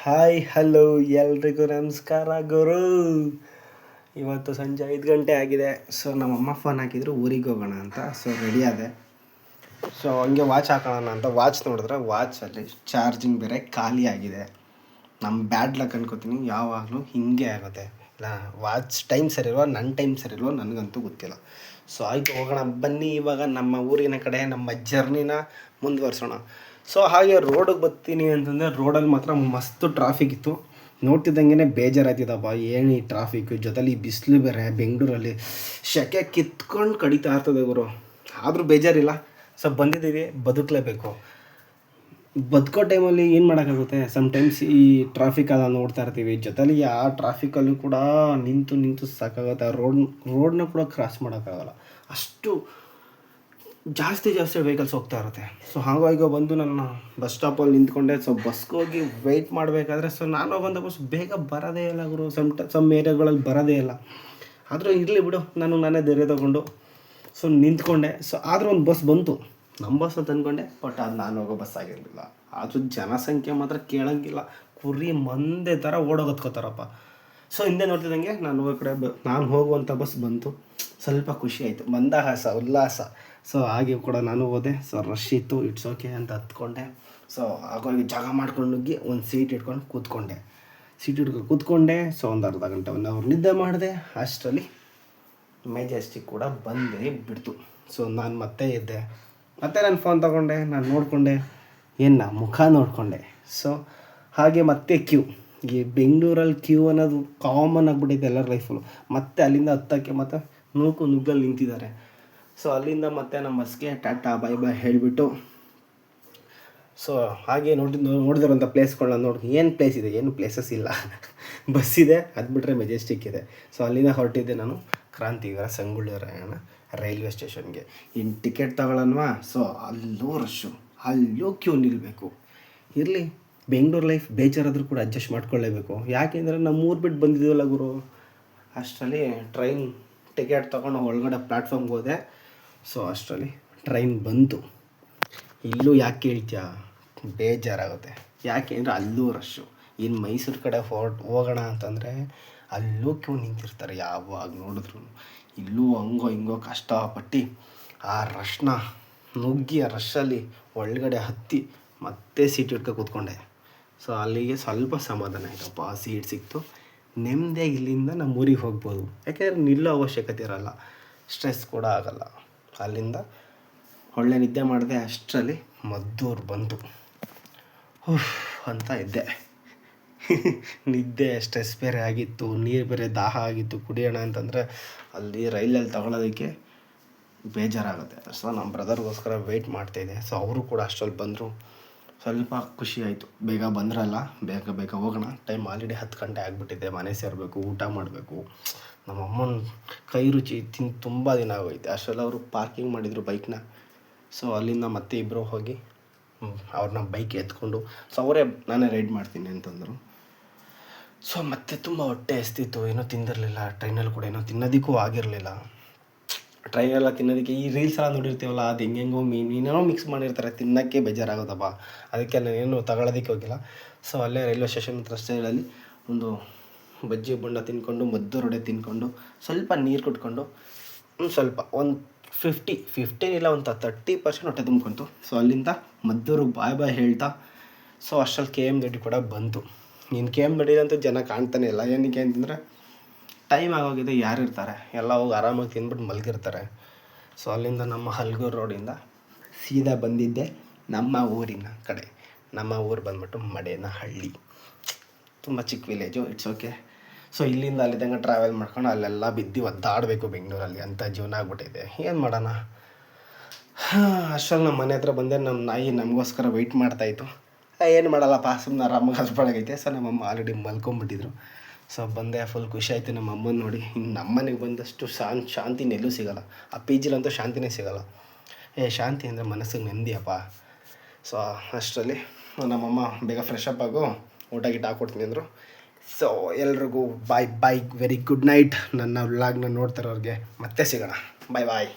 Hi hello ಎಲ್ರಿಗೂ ನಮಸ್ಕಾರ ಗುರು. ಇವತ್ತು ಸಂಜೆ 5 ಗಂಟೆ ಆಗಿದೆ. ಸೊ ನಮ್ಮಮ್ಮ ಫೋನ್ ಹಾಕಿದ್ರು ಊರಿಗೆ ಹೋಗೋಣ ಅಂತ. ಸೊ ರೆಡಿ ಆದೆ. ಸೊ ಹಂಗೆ ವಾಚ್ ಹಾಕೋಣ ಅಂತ ವಾಚ್ ನೋಡಿದ್ರೆ ವಾಚಲ್ಲಿ ಚಾರ್ಜಿಂಗ್ ಬೇರೆ ಖಾಲಿ ಆಗಿದೆ. ನಮ್ಮ ಬ್ಯಾಡ್ ಲಕ್ ಅನ್ಕೋತೀನಿ, ಯಾವಾಗಲೂ ಹಿಂಗೆ ಆಗುತ್ತೆ. ಇಲ್ಲ ವಾಚ್ ಟೈಮ್ ಸರಿಲ್ವ, ನನ್ನ ಟೈಮ್ ಸರಿಲ್ವೋ ನನಗಂತೂ ಗೊತ್ತಿಲ್ಲ. ಸೊ ಆಯಿತು ಹೋಗೋಣ ಬನ್ನಿ. ಇವಾಗ ನಮ್ಮ ಊರಿನ ಕಡೆ ನಮ್ಮ ಜರ್ನಿನ ಮುಂದುವರ್ಸೋಣ. ಸೊ ಹಾಗೆ ರೋಡಿಗೆ ಬರ್ತೀನಿ ಅಂತಂದರೆ ರೋಡಲ್ಲಿ ಮಾತ್ರ ಮಸ್ತು ಟ್ರಾಫಿಕ್ ಇತ್ತು. ನೋಡ್ತಿದ್ದಂಗೆ ಬೇಜಾರಾಯ್ತಿದ್ದಪ್ಪ, ಏನು ಈ ಟ್ರಾಫಿಕ್ ಜೊತೆಲಿ ಬಿಸಿಲು ಬೇರೆ. ಬೆಂಗಳೂರಲ್ಲಿ ಶೆಕೆ ಕಿತ್ಕೊಂಡು ಕಡಿತಾ ಇರ್ತದೆ ಗುರು. ಆದರೂ ಬೇಜಾರಿಲ್ಲ. ಸೊ ಬಂದಿದ್ದೀವಿ, ಬದುಕಲೇಬೇಕು. ಬದುಕೋ ಟೈಮಲ್ಲಿ ಏನು ಮಾಡೋಕ್ಕಾಗುತ್ತೆ. ಸಮ್ಟೈಮ್ಸ್ ಈ ಟ್ರಾಫಿಕ್ ಅದ ನೋಡ್ತಾ ಇರ್ತೀವಿ, ಜೊತೆಲಿ ಆ ಟ್ರಾಫಿಕಲ್ಲೂ ಕೂಡ ನಿಂತು ಸಾಕಾಗುತ್ತೆ. ರೋಡ್ನ ಕೂಡ ಕ್ರಾಸ್ ಮಾಡೋಕ್ಕಾಗಲ್ಲ, ಅಷ್ಟು ಜಾಸ್ತಿ ವೆಹಿಕಲ್ಸ್ ಹೋಗ್ತಾ ಇರುತ್ತೆ. ಸೊ ಹಾಗಾಗಿ ಬಂದು ನನ್ನ ಬಸ್ ಸ್ಟಾಪಲ್ಲಿ ನಿಂತ್ಕೊಂಡೆ. ಸೊ ಬಸ್ಗೆ ಹೋಗಿ ವೆಯ್ಟ್ ಮಾಡಬೇಕಾದ್ರೆ ಸೊ ನಾನು ಹೋಗೋಂಥ ಬಸ್ ಬೇಗ ಬರೋದೇ ಇಲ್ಲ ಗುರು. ಸಮ್ ಏರಿಯಾಗಳಲ್ಲಿ ಬರೋದೇ ಇಲ್ಲ. ಆದರೂ ಇರಲಿ ಬಿಡು, ನಾನೇ ಧೈರ್ಯ ತೊಗೊಂಡು ಸೊ ನಿಂತ್ಕೊಂಡೆ. ಸೊ ಆದರೂ ಒಂದು ಬಸ್ ಬಂತು, ನಮ್ಮ ಬಸ್ ಅಂತ ಅಂದ್ಕೊಂಡೆ. ಬಟ್ ಅದು ನಾನು ಹೋಗೋ ಬಸ್ ಆಗಿರಲಿಲ್ಲ. ಆದರೂ ಜನಸಂಖ್ಯೆ ಮಾತ್ರ ಕೇಳೋಂಗಿಲ್ಲ, ಕುರಿ ಮಂದೆ ಥರ ಓಡೋಗತ್ಕೋತಾರಪ್ಪ. ಸೊ ಹಿಂದೆ ನೋಡ್ತಿದ್ದಂಗೆ ನಾನು ಹೋಗುವಂಥ ಬಸ್ ಬಂತು. ಸ್ವಲ್ಪ ಖುಷಿ ಆಯಿತು, ಮಂದಹಾಸ, ಉಲ್ಲಾಸ. ಸೊ ಹಾಗೆ ಕೂಡ ನಾನು ಹೋದೆ. ಸೊ ರಶ್ ಇತ್ತು, ಇಟ್ಸ್ ಓಕೆ ಅಂತ ಹತ್ಕೊಂಡೆ. ಸೊ ಆಗೋಗಿ ಜಾಗ ಮಾಡ್ಕೊಂಡು ಹೋಗಿ ಒಂದು ಸೀಟ್ ಇಟ್ಕೊಂಡು ಕೂತ್ಕೊಂಡೆ. ಸೊ ಒಂದು ಅರ್ಧ ಗಂಟೆ 1 ಅವರ್ ನಿದ್ದೆ ಮಾಡಿದೆ. ಅಷ್ಟರಲ್ಲಿ ಮೆಜೆಸ್ಟಿಕ್ ಕೂಡ ಬಂದೇ ಬಿಡ್ತು. ಸೊ ನಾನು ಮತ್ತೆ ಎದ್ದೆ, ಮತ್ತೆ ನಾನು ಫೋನ್ ತೊಗೊಂಡೆ, ನಾನು ನೋಡಿಕೊಂಡೆ, ಮುಖ ನೋಡಿಕೊಂಡೆ. ಸೊ ಹಾಗೆ ಮತ್ತೆ ಕ್ಯೂ. ಈ ಬೆಂಗಳೂರಲ್ಲಿ ಕ್ಯೂ ಅನ್ನೋದು ಕಾಮನ್ ಆಗಿಬಿಟ್ಟಿದೆ ಎಲ್ಲರ ಲೈಫಲ್ಲೂ. ಮತ್ತೆ ಅಲ್ಲಿಂದ ಹತ್ತಕ್ಕೆ ಮತ್ತೆ ನುಗ್ಗಲ್ಲಿ ನಿಂತಿದ್ದಾರೆ. ಸೊ ಅಲ್ಲಿಂದ ಮತ್ತೆ ನಮ್ಮ ಬಸ್ಗೆ ಟಾಟಾ ಬೈ ಬೈ ಹೇಳಿಬಿಟ್ಟು ಸೊ ಹಾಗೆ ನೋಡಿದಿರೋಂಥ ಪ್ಲೇಸ್ಗಳನ್ನ ಏನು ಪ್ಲೇಸ್ ಇದೆ, ಏನು ಪ್ಲೇಸಸ್ ಇಲ್ಲ. ಬಸ್ ಇದೆ, ಅದು ಬಿಟ್ಟರೆ ಮೆಜೆಸ್ಟಿಕ್ ಇದೆ. ಸೊ ಅಲ್ಲಿಂದ ಹೊರಟಿದ್ದೆ ನಾನು ಕ್ರಾಂತಿವೀರ ಸಂಗೊಳ್ಳಿ ರಾಯಣ್ಣ ರೈಲ್ವೆ ಸ್ಟೇಷನ್ಗೆ. ಇನ್ನು ಟಿಕೆಟ್ ತಗೊಳ್ಳೋಣವಾ? ಸೊ ಅಲ್ಲೂ ರಶ್ಶು, ಅಲ್ಲೂ ಕ್ಯೂ ನಿಲ್ಲಬೇಕು. ಇರಲಿ, ಬೆಂಗಳೂರು ಲೈಫ್ ಬೇಜಾರಾದರೂ ಕೂಡ ಅಡ್ಜಸ್ಟ್ ಮಾಡ್ಕೊಳ್ಳೇಬೇಕು. ಯಾಕೆಂದರೆ ನಮ್ಮ ಊರು ಬಿಟ್ಟು ಬಂದಿದ್ದೀವಲ್ಲ ಗುರು. ಅಷ್ಟರಲ್ಲಿ ಟ್ರೈನ್ ಟಿಕೆಟ್ ತೊಗೊಂಡು ಒಳಗಡೆ ಪ್ಲ್ಯಾಟ್ಫಾರ್ಮ್ಗೆ ಹೋದೆ. ಸೊ ಅಷ್ಟರಲ್ಲಿ ಟ್ರೈನ್ ಬಂತು. ಇಲ್ಲೂ ಯಾಕೆ ಕೇಳ್ತೀಯಾ, ಬೇಜಾರಾಗುತ್ತೆ. ಯಾಕೆ ಅಂದರೆ ಅಲ್ಲೂ ರಶ್ಶು. ಇನ್ನು ಮೈಸೂರು ಕಡೆ ಹೋಗೋಣ ಅಂತಂದರೆ ಅಲ್ಲೂ ಕ್ಯೂ ನಿಂತಿರ್ತಾರೆ ಯಾವಾಗ ನೋಡಿದ್ರು. ಇಲ್ಲೂ ಹಂಗೋ ಹಿಂಗೋ ಕಷ್ಟಪಟ್ಟು ಆ ರಶ್ನ ನುಗ್ಗಿ ಆ ರಶ್ಶಲ್ಲಿ ಒಳಗಡೆ ಹತ್ತಿ ಮತ್ತೆ ಸೀಟ್ ಹಿಡ್ಕೊ ಕೂತ್ಕೊಂಡೆ. ಸೊ ಅಲ್ಲಿಗೆ ಸ್ವಲ್ಪ ಸಮಾಧಾನ ಆಯಿತಪ್ಪ, ಸೀಟ್ ಸಿಕ್ತು. ನೆಮ್ಮದಿಯಾಗಿ ಇಲ್ಲಿಂದ ನಮ್ಮ ಊರಿಗೆ ಹೋಗ್ಬೋದು. ಯಾಕೆಂದರೆ ನಿಲ್ಲೋ ಅವಶ್ಯಕತೆ ಇರೋಲ್ಲ, ಸ್ಟ್ರೆಸ್ ಕೂಡ ಆಗೋಲ್ಲ. ಅಲ್ಲಿಂದ ಒಳ್ಳೆ ನಿದ್ದೆ ಮಾಡಿದೆ. ಅಷ್ಟರಲ್ಲಿ ಮದ್ದೂರು ಬಂತು. ಅಂತ ಇದ್ದೆ. ನಿದ್ದೆ, ಸ್ಟ್ರೆಸ್ ಬೇರೆ ಆಗಿತ್ತು, ನೀರು ಬೇರೆ ದಾಹ ಆಗಿತ್ತು. ಕುಡಿಯೋಣ ಅಂತಂದರೆ ಅಲ್ಲಿ ರೈಲಲ್ಲಿ ತಗೊಳ್ಳೋದಕ್ಕೆ ಬೇಜಾರಾಗುತ್ತೆ. ಸೊ ನಮ್ಮ ಬ್ರದರ್ಗೋಸ್ಕರ ವೆಯ್ಟ್ ಮಾಡ್ತಾಯಿದ್ದೆ. ಸೊ ಅವರು ಕೂಡ ಅಷ್ಟರಲ್ಲಿ ಬಂದರು. ಸ್ವಲ್ಪ ಖುಷಿ ಆಯಿತು, ಬೇಗ ಬಂದ್ರಲ್ಲ, ಬೇಗ ಹೋಗೋಣ. ಟೈಮ್ ಆಲ್ರೆಡಿ 10 ಗಂಟೆ ಆಗಿಬಿಟ್ಟಿದೆ. ಮನೆ ಸೇರಬೇಕು, ಊಟ ಮಾಡಬೇಕು. ನಮ್ಮ ಅಮ್ಮನ ಕೈ ರುಚಿ ತಿಂದು ತುಂಬ ದಿನ ಆಗೋಯ್ತು. ಅಷ್ಟರಲ್ಲಿ ಅವರು ಪಾರ್ಕಿಂಗ್ ಮಾಡಿದರು ಬೈಕ್ನ. ಸೊ ಅಲ್ಲಿಂದ ಮತ್ತೆ ಇಬ್ಬರು ಹೋಗಿ ಅವ್ರನ್ನ ಬೈಕ್ ಎತ್ಕೊಂಡು, ಸೊ ಅವರೇ ನಾನೇ ರೈಡ್ ಮಾಡ್ತೀನಿ ಅಂತಂದರು. ಸೊ ಮತ್ತೆ ತುಂಬ ಹೊಟ್ಟೆ ಹಸ್ತಿತ್ತು, ಏನೂ ತಿಂದಿರಲಿಲ್ಲ. ಟ್ರೈನಲ್ಲಿ ಕೂಡ ಏನೋ ತಿನ್ನೋದಕ್ಕೂ ಆಗಿರಲಿಲ್ಲ. ಟ್ರೈನೆಲ್ಲ ತಿನ್ನೋದಕ್ಕೆ ಈ ರೀಲ್ಸ್ ಎಲ್ಲ ನೋಡಿರ್ತೀವಲ್ಲ, ಅದು ಹೆಂಗೆಂಗೋ ಮೀನೇನೋ ಮಿಕ್ಸ್ ಮಾಡಿರ್ತಾರೆ, ತಿನ್ನೋಕ್ಕೆ ಬೇಜಾರಾಗೋದಪ್ಪ. ಅದಕ್ಕೆ ನಾನೇನು ತಗೊಳ್ಳೋದಕ್ಕೆ ಹೋಗಿಲ್ಲ. ಸೊ ಅಲ್ಲೇ ರೈಲ್ವೆ ಸ್ಟೇಷನ್ ಹತ್ರ ರಸ್ತೆಗಳಲ್ಲಿ ಒಂದು ಬಜ್ಜಿ ಬೋಂಡ ತಿಂದ್ಕೊಂಡು, ಮದ್ದೂರು ವಡೆ ತಿಂದ್ಕೊಂಡು, ಸ್ವಲ್ಪ ನೀರು ಕುಟ್ಕೊಂಡು, ಸ್ವಲ್ಪ ಒಂದು 15 ಇಲ್ಲ ಒಂದು 30% ಹೊಟ್ಟೆ ತುಂಬ್ಕೊಂತು. ಸೊ ಅಲ್ಲಿಂದ ಮದ್ದೂರಿಗೆ ಬಾಯ್ ಹೇಳ್ತಾ ಸೊ ಅಷ್ಟರಲ್ಲಿ KM ದೊಡ್ಡಿ ಕೂಡ ಬಂತು. ನೀನು KM ದೊಡ್ಡಿದಂತೂ ಜನ ಕಾಣ್ತಾನೆ ಇಲ್ಲ. ಏನಕ್ಕೆ ಅಂತಂದರೆ ಟೈಮ್ ಆಗೋಗಿದೆ, ಯಾರು ಇರ್ತಾರೆ, ಎಲ್ಲ ಹೋಗಿ ಆರಾಮಾಗಿ ತಿಂದ್ಬಿಟ್ಟು ಮಲಗಿರ್ತಾರೆ. ಸೊ ಅಲ್ಲಿಂದ ನಮ್ಮ ಹಲ್ಗೂರು ರೋಡಿಂದ ಸೀದಾ ಬಂದಿದ್ದೆ ನಮ್ಮ ಊರಿನ ಕಡೆ. ನಮ್ಮ ಊರು ಬಂದ್ಬಿಟ್ಟು ಮಡೇನಹಳ್ಳಿ. ತುಂಬ ಚಿಕ್ಕ ವಿಲೇಜು, ಇಟ್ಸ್ ಓಕೆ. ಸೊ ಇಲ್ಲಿಂದ ಅಲ್ಲಿದ್ದಂಗೆ ಟ್ರಾವೆಲ್ ಮಾಡ್ಕೊಂಡು ಅಲ್ಲೆಲ್ಲ ಬಿದ್ದು ಒದ್ದಾಡಬೇಕು ಬೆಂಗಳೂರಲ್ಲಿ, ಅಂಥ ಜೀವನ ಆಗ್ಬಿಟ್ಟಿದೆ. ಏನು ಮಾಡೋಣ. ಅಷ್ಟರಲ್ಲಿ ನಮ್ಮ ಮನೆ ಹತ್ರ ಬಂದೆ. ನಮ್ಮ ನಾಯಿ ನಮಗೋಸ್ಕರ ವೆಯ್ಟ್ ಮಾಡ್ತಾಯಿತ್ತು. ಏನು ಮಾಡಲ್ಲಪ್ಪ, ಸುಮ್ಮನೆ ಆರಾಮಾಗಿ ಹಸ್ಬಳಗೈತೆ. ಸೊ ನಮ್ಮಮ್ಮ ಆಲ್ರೆಡಿ ಮಲ್ಕೊಂಬಿಟ್ಟಿದ್ರು. ಸೊ ಬಂದೆ, ಫುಲ್ ಖುಷಿ ಆಯಿತು ನಮ್ಮ ಅಮ್ಮನ ನೋಡಿ. ಇನ್ನು ನಮ್ಮನೆಗೆ ಬಂದಷ್ಟು ಶಾಂತಿ ಎಲ್ಲೂ ಸಿಗೋಲ್ಲ. ಆ PGಲಂತೂ ಶಾಂತಿನೇ ಸಿಗೋಲ್ಲ. ಶಾಂತಿ ಅಂದರೆ ಮನಸ್ಸಿಗೆ ನೆಮ್ಮದಿಯಪ್ಪ. ಸೊ ಅಷ್ಟರಲ್ಲಿ ನಮ್ಮಮ್ಮ ಬೇಗ ಫ್ರೆಶ್ ಅಪ್ ಆಗು, ಊಟ ಗಿಟ್ಟ ಹಾಕ್ಕೊಡ್ತೀನಿ ಅಂದರು. ಸೊ ಎಲ್ರಿಗೂ ಬಾಯ್, ವೆರಿ ಗುಡ್ ನೈಟ್. ನನ್ನ ವ್ಲಾಗ್ನ ನೋಡ್ತಾರವ್ರಿಗೆ ಮತ್ತೆ ಸಿಗೋಣ. ಬಾಯ್.